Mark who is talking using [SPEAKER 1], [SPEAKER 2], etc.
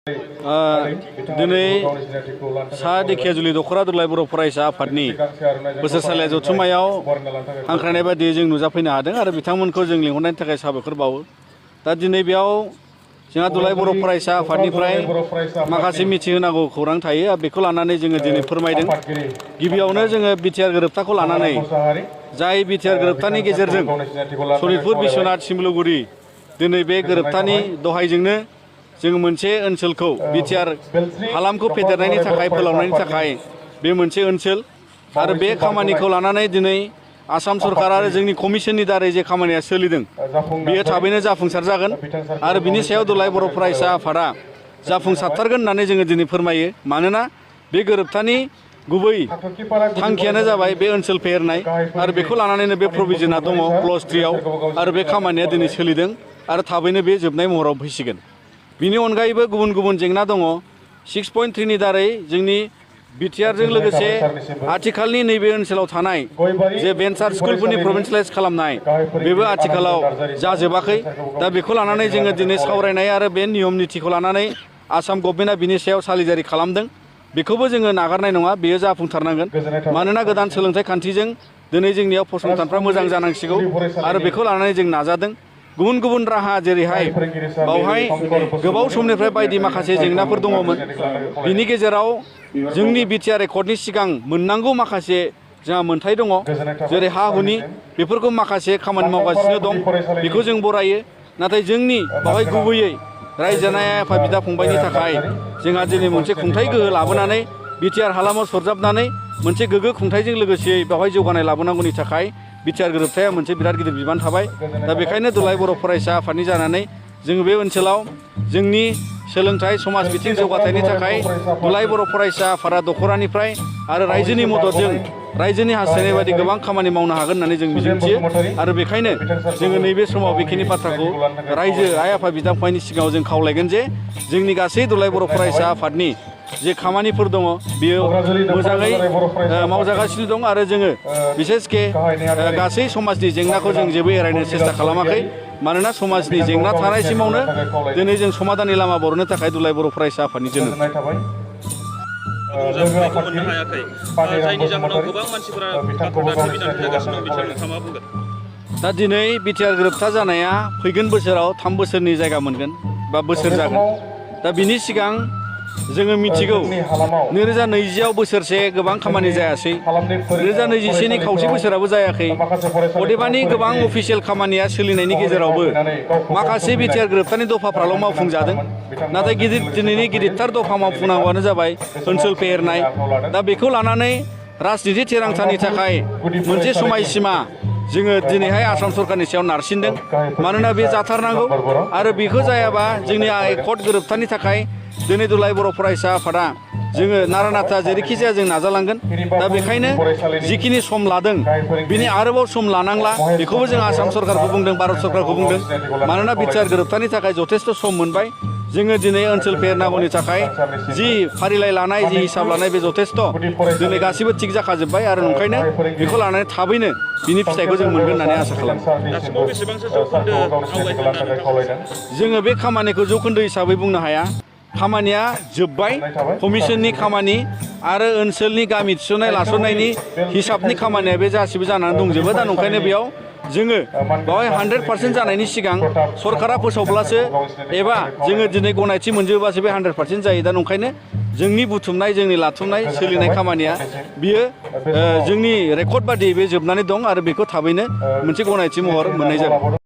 [SPEAKER 1] दिनै सा दिखियाजुलि दख'रा दुलाय बर' फरायसा आफादनि बोसोरसालिया जथुम्मायाव हांख्रायनाय बायदियै जों नुजाफैनो हादों आरो बिथांमोनखौ जों लिंहरनायनि थाखाय साबायखर बावो। दा दिनै बेयाव जोंहा दुलाय बर' फरायसा आफादनिफ्राय माखासे मिथिहोनांगौ खौरां थायो, बेखौ लानानै जोङो दिनै फोरमायदों। गिबियावनो जोङो बिटिआर गोरोबथाखौ लानानै जाय बिटिआर गोरोबथानि गेजेरजों सनितपुर बिश्वनाथ सिमलुगुरि दिनै बे गोरोबथानि दहायजोंनो जों मोनसे ओनसोलखौ बिटिआर हालामखौ फेदेरनायनि थाखाय फोलावनायनि थाखाय बे मोनसे ओनसोल आरो बे खामानिखौ लानानै दिनै आसाम सरकार आरो जोंनि कमिसननि दारै जे खामानिया सोलिदों बेयो थाबैनो जाफुंसार जागोन आरो बिनि सायाव दुलाय बर' फरायसा आफादा जाफुंसारथारगोन होननानै जोङो दिनै फोरमायो। मानोना बे गोरोबथानि गुबै थांखियानो जाबाय बे ओनसोल फेहेरनाय आरो बेखौ लानानैनो बे प्रभिजनआ दङ क्ल'ज 3आव आरो बे खामानिया दिनै सोलिदों आरो थाबैनो बे जोबनाय महराव फैसिगोन। बिनि अनगायैबो गुबुन गुबुन जेंना दङ। 6.3नि दारै जोंनि बिटिआरजों लोगोसे आथिखालनि नैबे ओनसोलाव थानाय जे भेन्सार स्कुलफोरनि प्रभिन्सियेलाइज खालामनाय बेबो आथिखालाव जाजोबाखै। दा बेखौ लानानै जोङो दिनै सावरायनाय आरो बे नियम नितिखौ लानानै आसाम गभर्नमेन्टआ बिनि सायाव सालिजारि खालामदों। बेखौबो जोङो नागारनाय नङा, बेयो जाफुंथारनांगोन। मानोना गोदान सोलोंथाइ खान्थिजों दिनै जोंनियाव फसंथानफ्रा मोजां जानांसिगौ आरो बेखौ लानानै जों नाजादों। गुबुन गुबुन राहा जेरैहाय बावहाय गोबाव समनिफ्राय बायदि माखासे जेंनाफोर दङमोन। बिनि गेजेराव जोंनि बिटिआर रेकर्डनि सिगां मोननांगौ माखासे जोंहा मोन्थाय दङ, जेरै हा हुनि बेफोरखौ माखासे खामानि मावगासिनो दं, बेखौ जों बरायो। नाथाय जोंनि बावहाय गुबैयै रायजो जानाय आफा बिदा फंबायनि थाखाय जोंहा दिनै मोनसे खुंथाय गोहो लाबोनानै बिटिआर हालामाव सरजाबनानै मोनसे गोग्गो खुंथायजों लोगोसे बेवहाय जौगानाय लाबोनांगौनि थाखाय बिटिआर गोरोबथाया मोनसे बिराद गिदिर बिबान थाबाय। दा बेखायनो दुलाय बर' फरायसा आफादनि जानानै जोङो बे ओनसोलाव जोंनि सोलोंथाइ समाज बिथिं जौगाथायनि थाखाय दुलाय बर' फरायसा आफादा दख'रानिफ्राय आरो रायजोनि मददजों रायजोनि हास्थायनाय बायदि गोबां खामानि मावनो हागोन होननानै जों मिजिंथियो आरो बेखायनो जोङो नैबे समाव बेखिनि बाथ्राखौ रायजो आइ आफा बिदा फंबायनि सिगाङाव जों खावलायगोन जे जोंनि गासै दुलाय बर' फरायसा आफादनि जे खामानिफोर दङ बियो मोजाङै मावजागासिनो दं आरो जोङो बिसेसके गासै समाजनि जेंनाखौ जों जेबो एरायनो सेस्था खालामाखै। मानोना समाजनि जेंना थानायसिमावनो दिनै जों समाधाननि लामा बर'नो थाखाय दुलाय बर' फरायसा आफादनि जोनोम।
[SPEAKER 2] जाफुंनायखौ मोननो हायाखै, जायनि जाहोनाव गोबां मानसिफोरा दाबि बिदांथि जागासिनो दं, बिसोर नोंथाङा मा बुंगोन?
[SPEAKER 1] दा दिनै बिटिआर गोरोबथा जानाया फैगोन बोसोराव 3 बोसोरनि जायगा मोनगोन बा बोसोर जागोन। दा बिनि सिगां जोङो मिथिगौ 2020आव बोसोरसे गोबां खामानि जायासै, 2021नि खावसे बोसोराबो जायाखै। अदेबानि गोबां अफिसियेल खामानिया सोलिनायनि गेजेरावबो माखासे बिटिआर गोरोबथानि दफाफ्राल' मावफुंजादों। नाथाय दिनैनि गिदिरथार दफा मावफुंनांगौआनो जाबाय ओनसोल फेहेरनाय। दा बेखौ लानानै राजनिति थिरांथानि थाखाय मोनसे समायसीमा जोङो दिनैहाय आसाम सरकारनि सायाव नारसिनदों। मानोना बे जाथारनांगौ आरो बेखौ जायाबा जोंनि एकर्ड गोरोबथानि थाखाय दिनै दुलाय बर' फरायसा आफादा जोङो नारा नाथा जेरैखि जाया जों नाजालांगोन। दा बेखायनो जिखिनि सम लादों बिनि आरोबाव सम लानांला, बेखौबो जों आसाम सरकारखौ बुंदों, भारत सरकारखौ बुंदों। मानोना बिटिआर गोरोबथानि थाखाय जथेस्थ' सम मोनबाय। जोङो दिनै ओनसोल फेहेरनांगौनि थाखाय जि फारिलाइ लानाय, जि हिसाब लानाय बे जथेस्थ' दिनै गासिबो थिग जाखाजोब्बाय आरो ओंखायनो बेखौ लानानै थाबैनो बिनि फिथाइखौ जों मोनगोन होननानै आसा खालामो।
[SPEAKER 2] दासिमाव बेसेबांसो जौखोन्दो आवगायखो होनना नोंथाङा?
[SPEAKER 1] जोङो बे खामानिखौ जौखोन्दो हिसाबै बुंनो हाया। खामानिया जोब्बाय, कमिसननि खामानि आरो ओनसोलनि गामि थिसननाय लासननायनि हिसाबनि खामानिया बे गासिबो जानानै दंजोबो। दा ओंखायनो बेयाव जोङो बेवहाय 100% जानायनि सिगां सरकारा फोसावब्लासो एबा जोङो दिनै गनायथि मोनजोबासो बे 100% जायो। दा ओंखायनो जोंनि बुथुमनाय, जोंनि लाथुमनाय, सोलिनाय खामानिया बियो जोंनि रेकर्ड बादियै बे जोबनानै दं आरो बेखौ थाबैनो मोनसे गनायथि महर मोननाय जागोन।